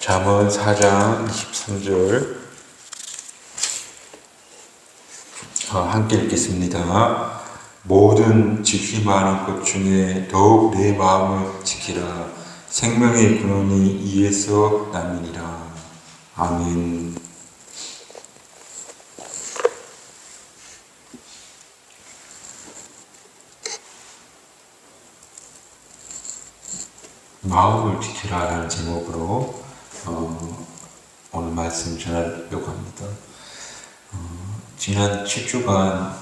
잠언 4장 23절 함께 읽겠습니다. 모든 지키 많은 것 중에 더욱 내 마음을 지키라. 생명의 근원이 이에서 남이니라. 아멘. 마음을 지키라라는 제목으로 오늘 말씀 전하려고 합니다. 지난 7주간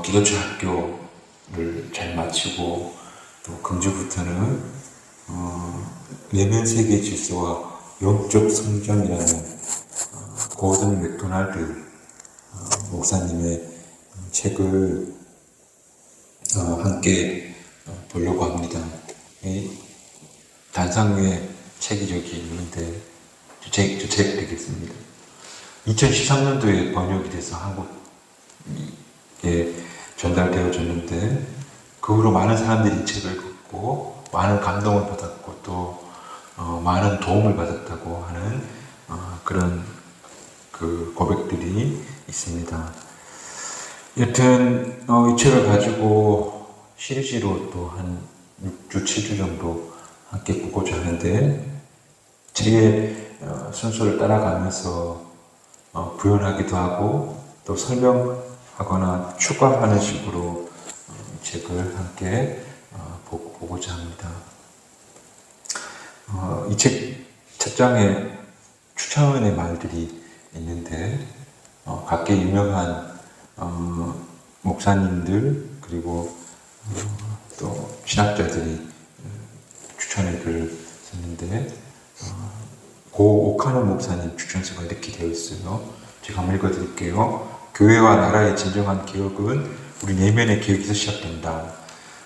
기도처 학교를 잘 마치고 또 금주부터는 내면 세계 질서와 영적 성장이라는 고든 맥도날드 목사님의 책을 함께 보려고 합니다. 단상에 책이 저기 있는데 저 책 되겠습니다. 2013년도에 번역이 돼서 한국에 전달되어졌는데 그 후로 많은 사람들이 이 책을 읽고 많은 감동을 받았고 또 많은 도움을 받았다고 하는 그런 그 고백들이 있습니다. 여튼 이 책을 가지고 시리즈로 또 한 6주, 7주 정도 함께 보고자 하는데 제 순서를 따라가면서 구현하기도 하고 또 설명하거나 추가하는 식으로 책을 함께 보고자 합니다. 이 책 첫 장에 추천의 말들이 있는데 각계 유명한 목사님들 그리고 또 신학자들이 추천의 글을 썼는데 고 오카노 목사님 추천서가 이렇게 되어 있어요. 제가 한번 읽어드릴게요. 교회와 나라의 진정한 개혁은 우리 내면의 개혁에서 시작된다.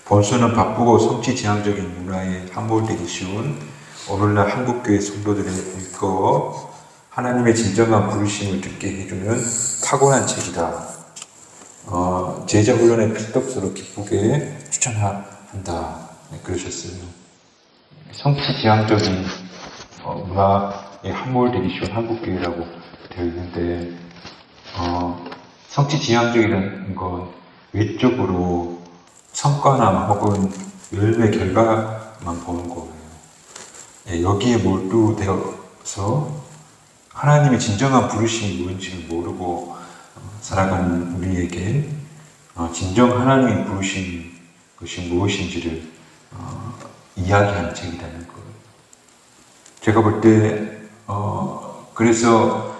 본수는 바쁘고 성취지향적인 문화에 함몰되기 쉬운 오늘날 한국교회 성도들의 일거 하나님의 진정한 부르심을 듣게 해주는 탁월한 책이다. 제자 훈련의 필독서로 기쁘게 추천한다. 네, 그러셨어요. 성취지향적인 문화에 함몰되기 쉬운 한국교회라고 되어 있는데 성취지향적이라는 건 외적으로 성과나 혹은 열매 결과만 보는 거예요. 여기에 몰두되어서 하나님의 진정한 부르심이 뭔지를 모르고 살아가는 우리에게 진정 하나님의 부르신 것이 무엇인지를 이야기하는 책이라는 거예요. 제가 볼 때 그래서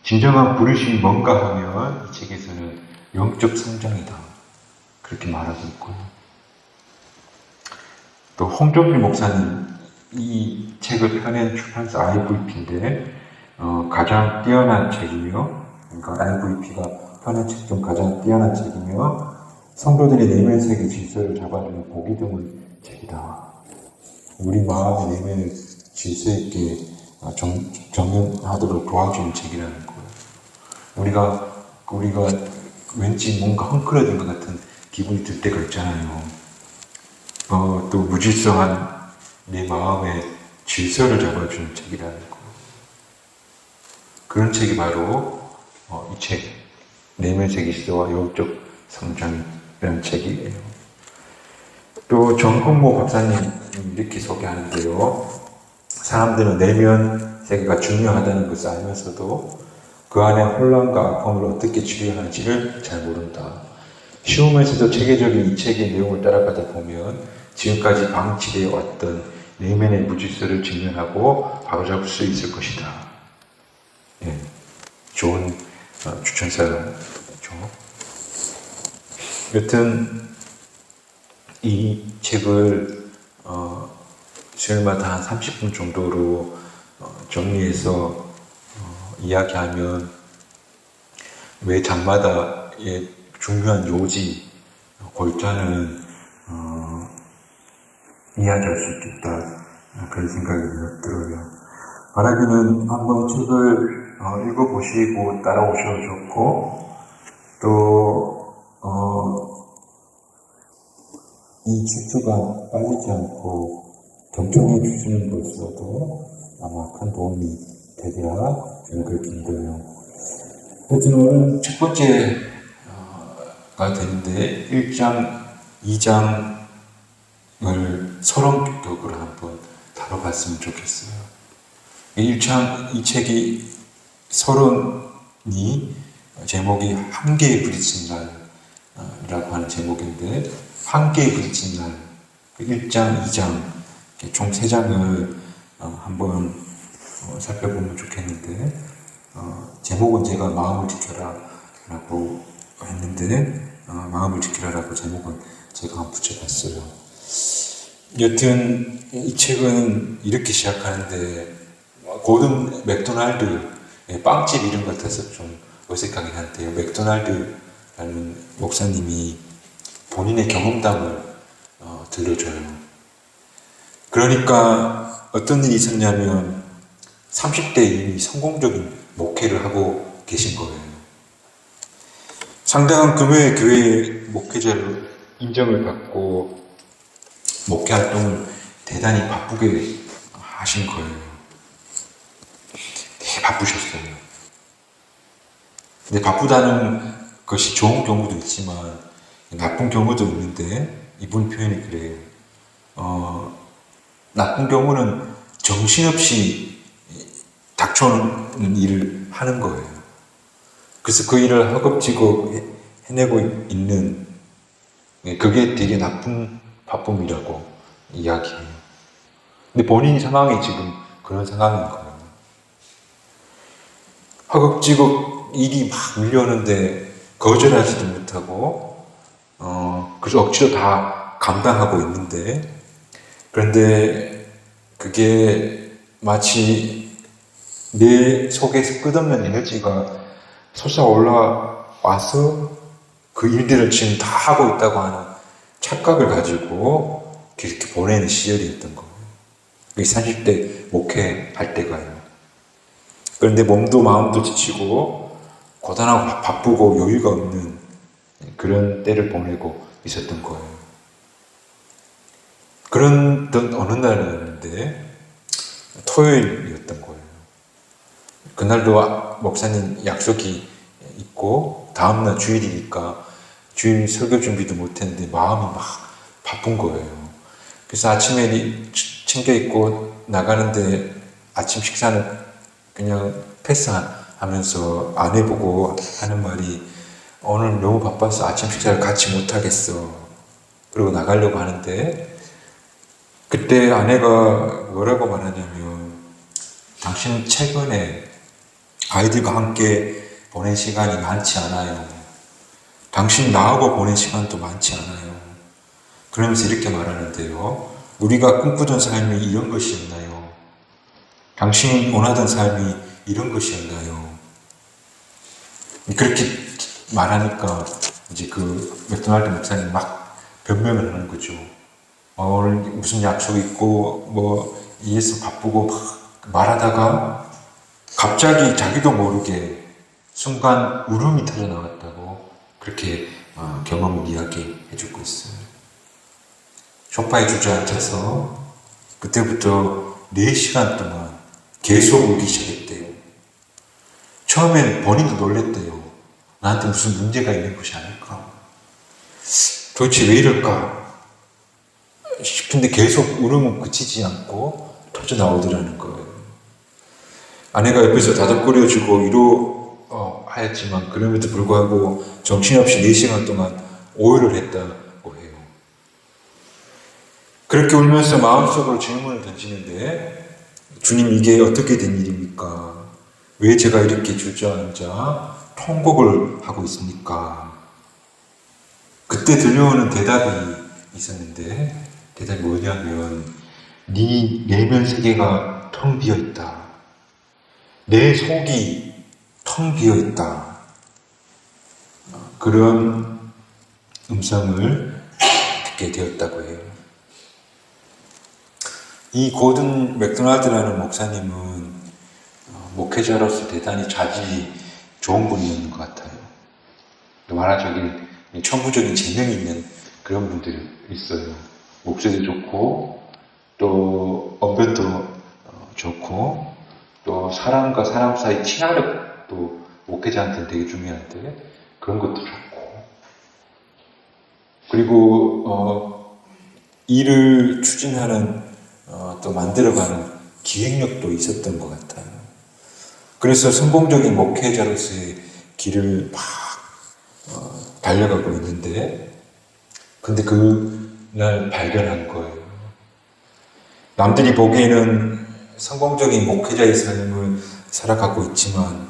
진정한 부르심이 뭔가 하면 이 책에서는 영적 성장이다 그렇게 말하고 있고요. 또 홍종필 목사님 이 책을 펴낸 출판사 IVP인데 가장 뛰어난 책이며 그러니까 IVP가 펴낸 책 중 가장 뛰어난 책이며 성도들의 내면 세계 질서를 잡아주는 보기 드문 책이다. 우리 마음의 내면을 질서 있게 정연하도록 도와주는 책이라는 거예요. 우리가 왠지 뭔가 헝클어진 것 같은 기분이 들 때가 있잖아요. 또 무질서한 내 마음의 질서를 잡아주는 책이라는 거예요. 그런 책이 바로 이 책, 내면 세계 질서와 영적 성장이라는 책이에요. 또 정근모 박사님 이렇게 소개하는데요. 사람들은 내면 세계가 중요하다는 것을 알면서도 그 안에 혼란과 아픔을 어떻게 치료하는지를 잘 모른다. 쉬우면서도 체계적인 이 책의 내용을 따라가다 보면 지금까지 방치되어 왔던 내면의 무질서를 직면하고 바로잡을 수 있을 것이다. 예, 좋은 추천사죠. 여튼 이 책을 수요일마다 한 30분 정도로 정리해서 이야기하면 매 장마다의 중요한 요지, 골자는 이야기할 수 있겠다 그런 생각이 들어요. 바라기는 한번 책을 읽어보시고 따라오셔도 좋고 또 이 7주간 빠지지 않고 경청해 주시는 것으로도 아마 큰 도움이 되리라 그렇게 믿어요. 하여튼 오늘 첫 번째가 되는데 1장, 2장을 서론격으로 한번 다뤄봤으면 좋겠어요. 1장, 이 책이 서론이 제목이 한계에 부딪힌 날이라고 하는 제목인데, 한계에 부딪힌 날 1장, 2장 총 3장을 한번 살펴보면 좋겠는데, 제목은 제가 마음을 지켜라 라고 했는데, 마음을 지키라라고 제목은 제가 한번 붙여봤어요. 여튼 이 책은 이렇게 시작하는데, 고든 맥도날드 빵집 이름 같아서 좀 어색하긴 한데요. 맥도날드라는 목사님이 본인의 경험담을 들려줘요. 그러니까 어떤 일이 있었냐면 30대에 이미 성공적인 목회를 하고 계신 거예요. 상당한 규모의 교회 목회자로 인정을 받고 목회 활동을 대단히 바쁘게 하신 거예요. 되게 바쁘셨어요. 근데 바쁘다는 것이 좋은 경우도 있지만 나쁜 경우도 있는데, 이분 표현이 그래요. 나쁜 경우는 정신없이 닥쳐오는 일을 하는 거예요. 그래서 그 일을 허겁지겁 해내고 있는, 그게 되게 나쁜 바쁨이라고 이야기해요. 근데 본인 상황이 지금 그런 상황인 거예요. 허겁지겁 일이 막 밀려오는데 거절하지도 못하고, 그래서 억지로 다 감당하고 있는데, 그런데 그게 마치 내 속에서 끝없는 에너지가 솟아올라와서 그 일들을 지금 다 하고 있다고 하는 착각을 가지고 이렇게 보내는 시절이었던 거예요. 그게 30대 목회할 때가요. 그런데 몸도 마음도 지치고 고단하고 바쁘고 여유가 없는 그런 때를 보내고 있었던 거예요. 그런 어느 날이었는데 토요일이었던 거예요. 그날도 목사님 약속이 있고 다음날 주일이니까 주일 설교 준비도 못했는데 마음이 막 바쁜 거예요. 그래서 아침에 챙겨 입고 나가는데 아침 식사는 그냥 패스하면서 아내 보고 하는 말이, 오늘 너무 바빠서 아침 식사를 같이 못하겠어. 그러고 나가려고 하는데, 그때 아내가 뭐라고 말하냐면, 당신 최근에 아이들과 함께 보낸 시간이 많지 않아요. 당신 나하고 보낸 시간도 많지 않아요. 그러면서 이렇게 말하는데요. 우리가 꿈꾸던 삶이 이런 것이었나요? 당신이 원하던 삶이 이런 것이었나요? 그렇게 말하니까 이제 그 맥도날드 목사님 막 변명을 하는 거죠. 오늘 무슨 약속 있고 뭐 이래서 바쁘고 막 말하다가 갑자기 자기도 모르게 순간 울음이 터져 나왔다고 그렇게 경험을 이야기해 주고 있어요. 소파에 주저앉아서 그때부터 4시간 동안 계속 울기 시작했대요. 처음엔 본인도 놀랬대요. 나한테 무슨 문제가 있는 것이 아닐까? 도대체 왜 이럴까? 싶은데 계속 울음은 그치지 않고 터져 나오더라는 거예요. 아내가 옆에서 다독거려주고 위로하였지만 그럼에도 불구하고 정신없이 4시간 동안 오열을 했다고 해요. 그렇게 울면서 마음속으로 질문을 던지는데, 주님, 이게 어떻게 된 일입니까? 왜 제가 이렇게 주저앉아 통곡을 하고 있습니까? 그때 들려오는 대답이 있었는데, 대답이 뭐냐면, 네 내면 세계가 텅 비어 있다. 내 속이 텅 비어 있다. 그런 음성을 듣게 되었다고 해요. 이 고든 맥도날드라는 목사님은 목회자로서 대단히 자질이 좋은 분이었는 것 같아요. 또 만화적인 천부적인 재능이 있는 그런 분들이 있어요. 목소리도 좋고 또 언변도 좋고, 또 사람과 사람 사이 친화력도 목회자한테는 되게 중요한데 그런 것도 좋고, 그리고 일을 추진하는 또 만들어가는 기획력도 있었던 것 같아요. 그래서 성공적인 목회자로서의 길을 막 달려가고 있는데, 근데 그날 발견한 거예요. 남들이 보기에는 성공적인 목회자의 삶을 살아가고 있지만,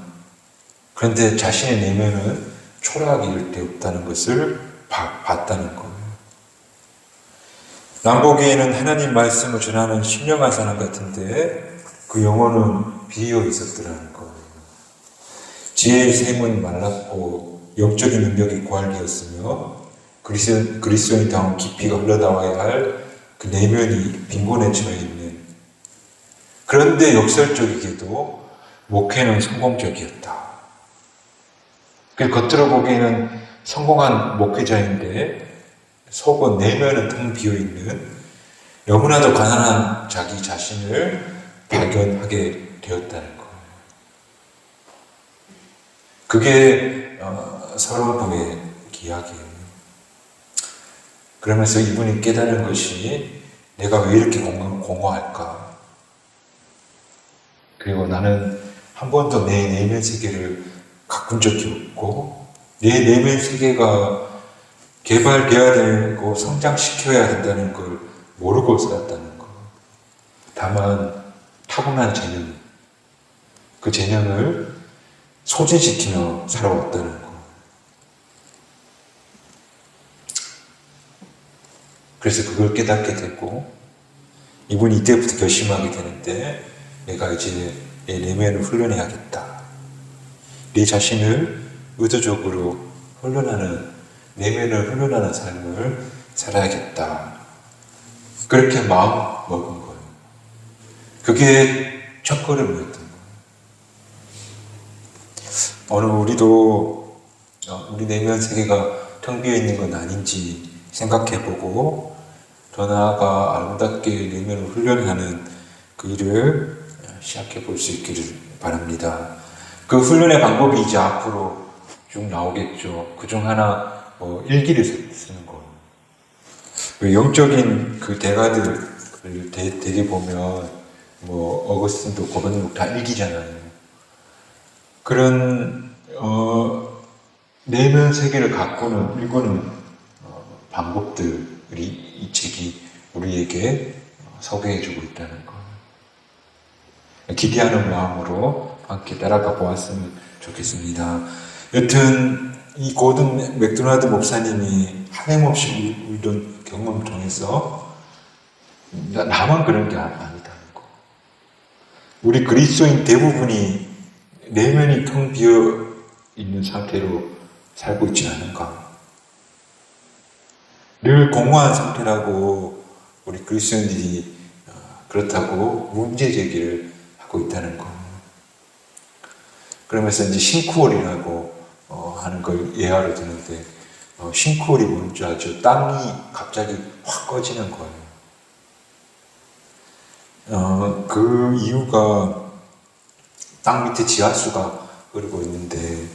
그런데 자신의 내면은 초라하게 이를 데 없다는 것을 봤다는 거예요. 남 보기에는 하나님 말씀을 전하는 신령한 사람 같은데 그 영혼은 비어 있었더라는 거예요. 지혜의 샘은 말랐고 영적인 능력이 고갈되었으며 그리스도인다운 깊이가 흘러나와야 할 그 내면이 빈곤에 처해 있는, 그런데 역설적이게도 목회는 성공적이었다. 겉으로 보기에는 성공한 목회자인데 속은 내면은 텅 비어있는 너무나도 가난한 자기 자신을 발견하게 되었다는 거예요. 그게 서론부의 이야기예요. 그러면서 이분이 깨달은 것이, 내가 왜 이렇게 공허할까? 그리고 나는 한 번도 내 내면 세계를 가꾼 적이 없고, 내 내면 세계가 개발되어야 되고 성장시켜야 된다는 걸 모르고 살았다는 거. 다만 타고난 재능, 그 재능을 소진시키며 살아왔다는 거. 그래서 그걸 깨닫게 됐고, 이분이 이때부터 결심하게 되는데, 내가 이제 내 내면을 훈련해야겠다. 내 자신을 의도적으로 훈련하는, 내면을 훈련하는 삶을 살아야겠다. 그렇게 마음 먹은 거예요. 그게 첫걸음이었던 거예요. 오늘 우리도 우리 내면 세계가 텅 비어 있는 건 아닌지 생각해보고, 더 나아가 아름답게 내면을 훈련하는 그 일을 시작해 볼 수 있기를 바랍니다. 그 훈련의 방법이 이제 앞으로 쭉 나오겠죠. 그중 하나 일기를 쓰는 거예요. 영적인 그 대가들을 되게 보면 어거스틴도 고백록 다 일기잖아요. 그런 내면 세계를 가꾸는 일구는 방법들이 이 책이 우리에게 소개해주고 있다는 거. 기대하는 마음으로 함께 따라가 보았으면 좋겠습니다. 여튼 이 고든 맥도날드 목사님이 한행없이 울던 경험을 통해서 나만 그런 게 아니다는 거. 우리 그리스도인 대부분이 내면이 텅 비어 있는 상태로 살고 있지 않은가. 늘 공허한 상태라고 우리 그리스도인들이 그렇다고 문제 제기를 하고 있다는 거. 그러면서 이제 싱크홀이라고 하는 걸 예화로 드는데, 싱크홀이 뭔지 아죠? 땅이 갑자기 확 꺼지는 거예요. 그 이유가 땅 밑에 지하수가 흐르고 있는데,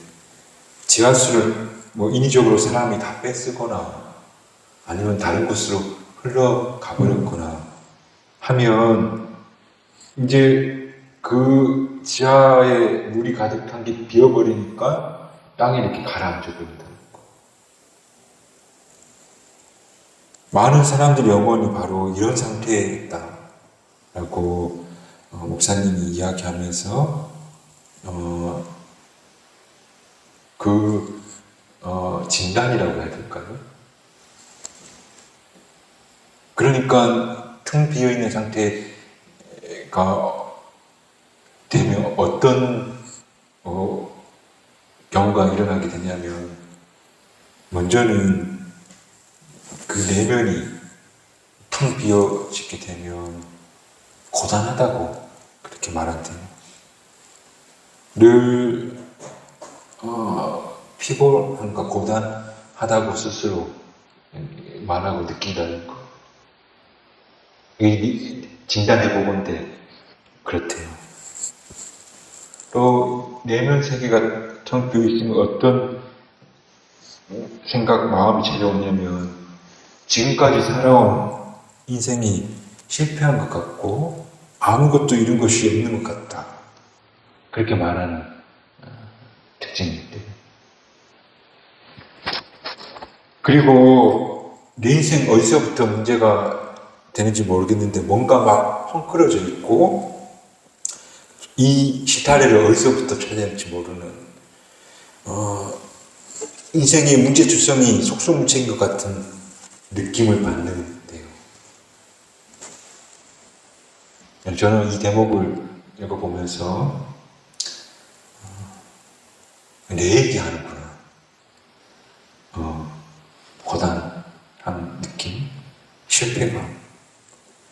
지하수를 인위적으로 사람이 다 뺏쓰거나 아니면 다른 곳으로 흘러가 버렸거나 하면, 이제 그 지하에 물이 가득한 게 비어버리니까 땅에 이렇게 가라앉아 버린다는 거. 많은 사람들의 영혼이 바로 이런 상태에 있다라고 목사님이 이야기하면서 진단이라고 해야 될까요? 그러니까 텅 비어있는 상태가 되면 어떤 경우가 일어나게 되냐면, 먼저는 그 내면이 텅 비어지게 되면 고단하다고 그렇게 말한대요. 늘 피곤한가 고단하다고 스스로 말하고 느낀다는 거. 진단해보건데 그렇대요. 또 내면 세계가 텅 비어 있으면 어떤 생각, 마음이 찾아오냐면 지금까지 살아온 인생이 실패한 것 같고 아무것도 이룬 것이 없는 것 같다. 그렇게 말하는 특징인데. 그리고 내 인생 어디서부터 문제가 되는지 모르겠는데 뭔가 막 헝클어져 있고 이 시타래를 어디서부터 찾아야 할지 모르는 인생의 문제주성이 속수무책인 것 같은 느낌을 받는데요. 저는 이 대목을 읽어보면서 내 얘기하는구나. 고단한 느낌, 실패감,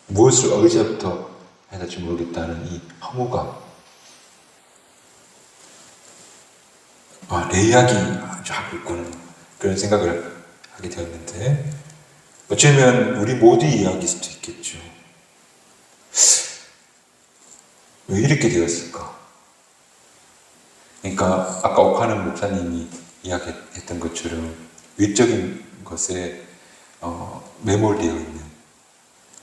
무엇을 어디서부터 해야 될지 모르겠다는 이 허무감. 내 이야기 아주 하고 있구나. 그런 생각을 하게 되었는데, 어쩌면 우리 모두의 이야기일 수도 있겠죠. 왜 이렇게 되었을까? 그러니까 아까 옥하는 목사님이 이야기했던 것처럼 외적인 것에 매몰되어 있는,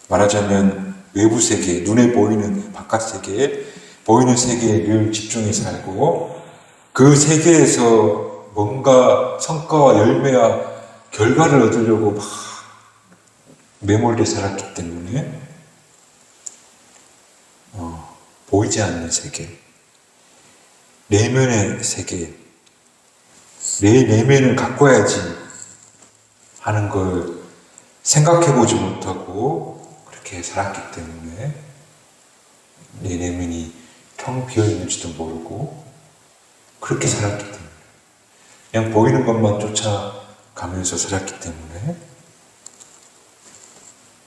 말하자면 외부 세계, 눈에 보이는 바깥 세계에 보이는 세계에 늘 집중해 살고 그 세계에서 뭔가 성과와 열매와 결과를 얻으려고 막 매몰돼 살았기 때문에 보이지 않는 세계, 내면의 세계, 내 내면을 가꿔야지 하는 걸 생각해보지 못하고 그렇게 살았기 때문에 내 내면이 텅 비어있는지도 모르고 그렇게 살았기 때문에 그냥 보이는 것만 쫓아가면서 살았기 때문에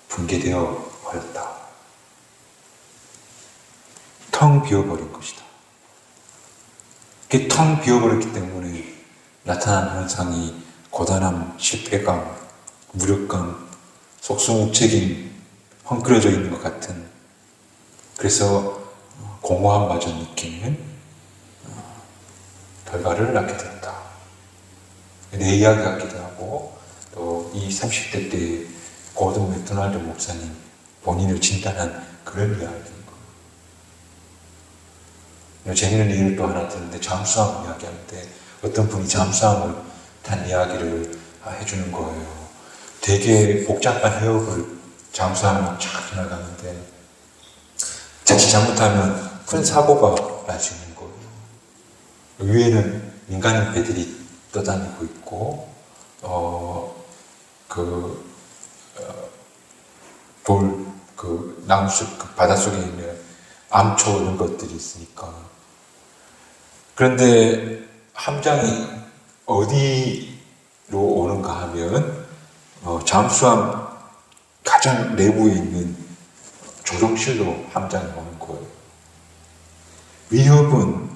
붕괴되어 버렸다. 텅 비어버린 것이다. 이렇게 텅 비어버렸기 때문에 나타난 현상이 고단함, 실패감, 무력감, 속수무책인 헝클어져 있는 것 같은, 그래서 공허함마저 느끼는 결과를 낳게 된다. 내 이야기 같기도 하고 또 이 30대 때 고든 맥도날드 목사님 본인을 진단한 그런 이야기인 거예요. 재미있는 예를 또 하나 드는데, 잠수함 이야기하는데 어떤 분이 잠수함을 탄 이야기를 해주는 거예요. 되게 복잡한 해역을 잠수함을 쫙 지나가는데 자칫 잘못하면 큰 사고가 날 수 있는 거예요. 위에는 민간인 배들이 떠다니고 있고 나무숲, 바닷속에 있는 암초 이런 것들이 있으니까. 그런데 함장이 어디로 오는가 하면 잠수함 가장 내부에 있는 조종실로 함장이 오는 거예요. 위협은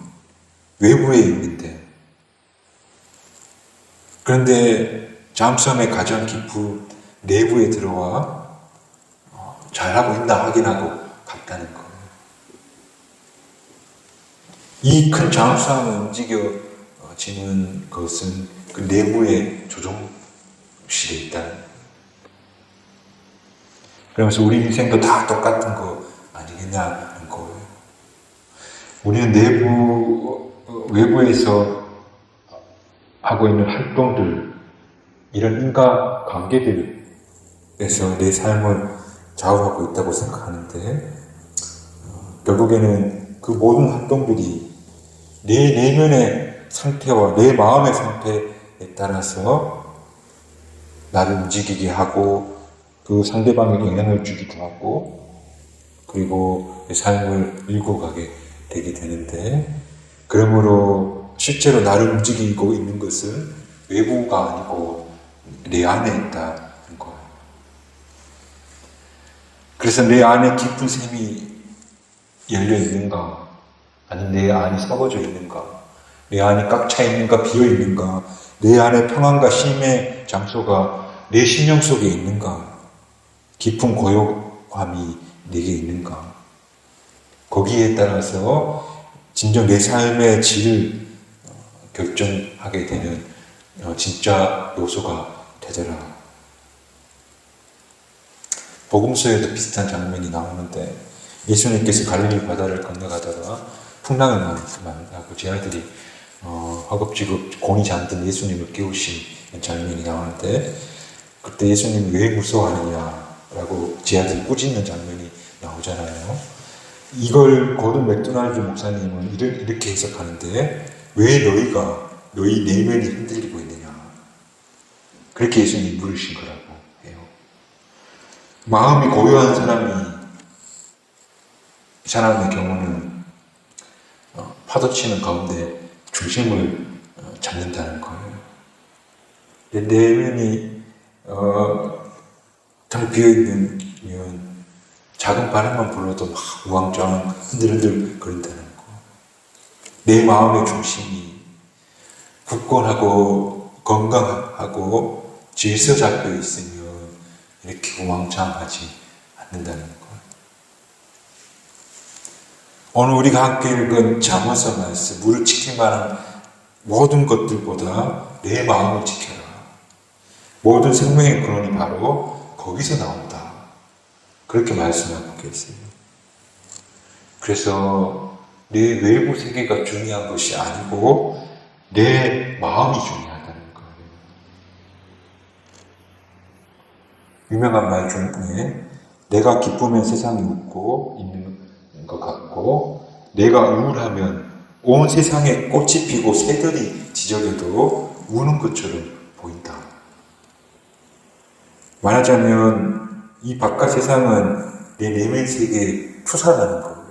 외부에 있는데, 그런데 잠수함의 가장 깊은 내부에 들어와 잘하고 있나 확인하고 갔다는 거예요. 이 큰 잠수함을 움직여지는 것은 그 내부의 조종실에 있다. 그러면서 우리 인생도 다 똑같은 거 아니겠냐는 거예요. 우리는 외부에서 하고 있는 활동들, 이런 인과관계들에서 내 삶을 좌우하고 있다고 생각하는데, 결국에는 그 모든 활동들이 내 내면의 상태와 내 마음의 상태에 따라서 나를 움직이게 하고 그 상대방에게 영향을 주기도 하고 그리고 내 삶을 밀고 가게 되게 되는데, 그러므로 실제로 나를 움직이고 있는 것은 외부가 아니고 내 안에 있다는 거예요. 그래서 내 안에 깊은 샘이 열려 있는가, 아니면 내 안이 썩어져 있는가, 내 안이 꽉 차 있는가, 비어 있는가, 내 안에 평안과 쉼의 장소가 내 심령 속에 있는가, 깊은 고요함이 내게 있는가, 거기에 따라서 진정 내 삶의 질을 결정하게 되는 진짜 요소가 되더라. 복음서에도 비슷한 장면이 나오는데 예수님께서 갈릴리 바다를 건너가다가 풍랑을 만나고 제 아들이 허겁지겁 곤히 잠든 예수님을 깨우신 장면이 나오는데 그때 예수님이 왜 무서워하느냐라고 제 아들이 꾸짖는 장면이 나오잖아요. 이걸 고든 맥도날드 목사님은 이렇게 해석하는데 왜 너희 내면이 흔들리고 있느냐 그렇게 예수님이 물으신 거라고 해요. 마음이 고요한 사람의 경우는 파도치는 가운데 중심을 잡는다는 거예요. 내 내면이 잘 비어있으면 작은 바람만 불어도 막 우왕좌왕 흔들흔들 거린다는 거. 내 마음의 중심이 굳건하고 건강하고 질서 잡혀 있으면 이렇게 우왕좌왕하지 않는다는 거. 오늘 우리가 함께 읽은 잠언서 말씀, 무릇 지킬 만한 모든 것들보다 내 마음을 지켜라. 모든 생명의 근원이 바로 거기서 나온다. 그렇게 말씀하고 계세요. 그래서 내 외부 세계가 중요한 것이 아니고 내 마음이 중요하다는 거예요. 유명한 말 중에 내가 기쁘면 세상이 웃고 있는 것 같고 내가 우울하면 온 세상에 꽃이 피고 새들이 지저려도 우는 것처럼 보인다. 말하자면 이 바깥 세상은 내 내면 세계에 투사라는 거예요.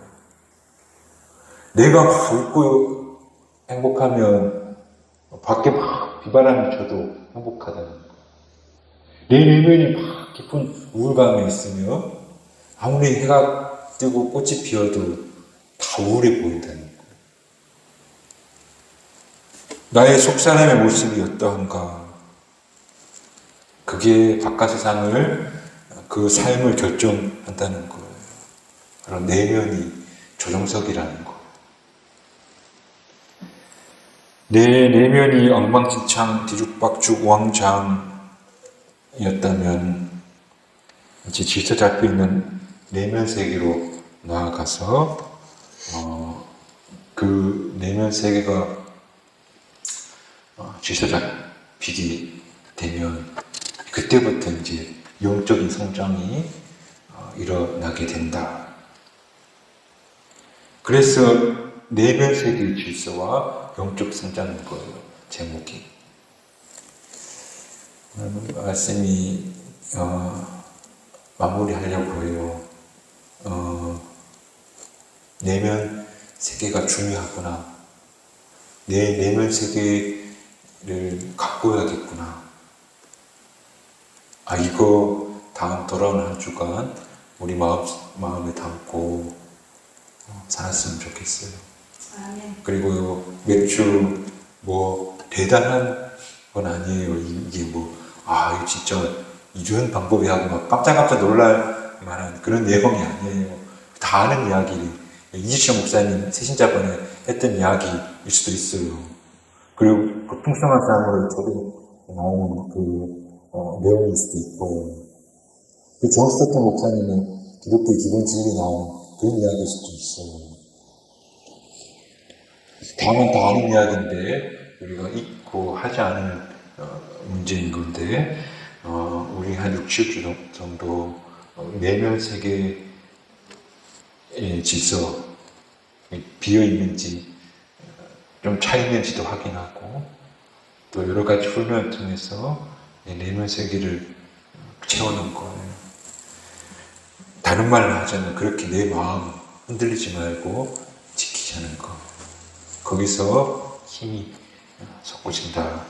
내가 막 웃고 행복하면 밖에 막 비바람이 쳐도 행복하다는 거예요. 내 내면이 막 깊은 우울감에 있으며 아무리 해가 뜨고 꽃이 피어도 다 우울해 보인다는 거예요. 나의 속 사람의 모습이 어떠한가? 그게 바깥 세상을 그 삶을 결정한다는 거예요. 그런 내면이 조정석이라는 거. 내 내면이 엉망진창 뒤죽박죽 우왕좌왕이었다면 이제 질서 잡혀 있는 내면 세계로 나아가서 그 내면 세계가 질서 잡히게 되면 그때부터 이제 영적인 성장이 일어나게 된다. 그래서 내면 세계의 질서와 영적 성장인 거예요. 제목이. 말씀이 마무리하려고 해요. 내면 세계가 중요하구나. 내 내면 세계를 가꿔야겠구나. 이거 다음 돌아오는 한 주간 우리 마음에 담고 살았으면 좋겠어요. 그리고 매주 대단한 건 아니에요. 이게 이거 진짜 이런 방법이 하고 막 깜짝깜짝 놀랄 만한 그런 내용이 아니에요. 다 아는 이야기. 이지철 목사님 새신자번에 했던 이야기일 수도 있어요. 그리고 그 풍성한 삶으로 저도 나오는 내용일 수도 있고, 그 존스토튼 목사님은 기독교의 기본 진리 나온 그런 이야기일 수도 있어요. 다만 다 아는 이야기인데 우리가 잊고 하지 않은 문제인 건데 우리 한 60주 정도 내면 세계의 질서 비어있는지 좀 차있는지도 확인하고 또 여러 가지 훈련을 통해서 내면 세계를 채워놓은 거예요. 다른 말로 하자면 그렇게 내 마음 흔들리지 말고 지키자는 거. 거기서 힘이 솟구친다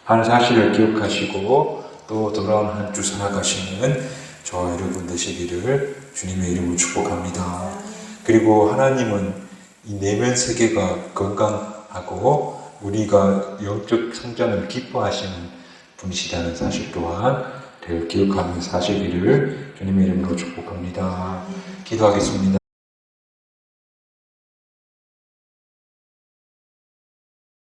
하는 사실을 기억하시고 또 돌아온 한 주 살아가시는 저와 여러분 되시기를 주님의 이름으로 축복합니다. 그리고 하나님은 이 내면 세계가 건강하고 우리가 영적 성장을 기뻐하시는 분이시다는 사실 또한 기억하면서 사시기를 주님의 이름으로 축복합니다. 기도하겠습니다.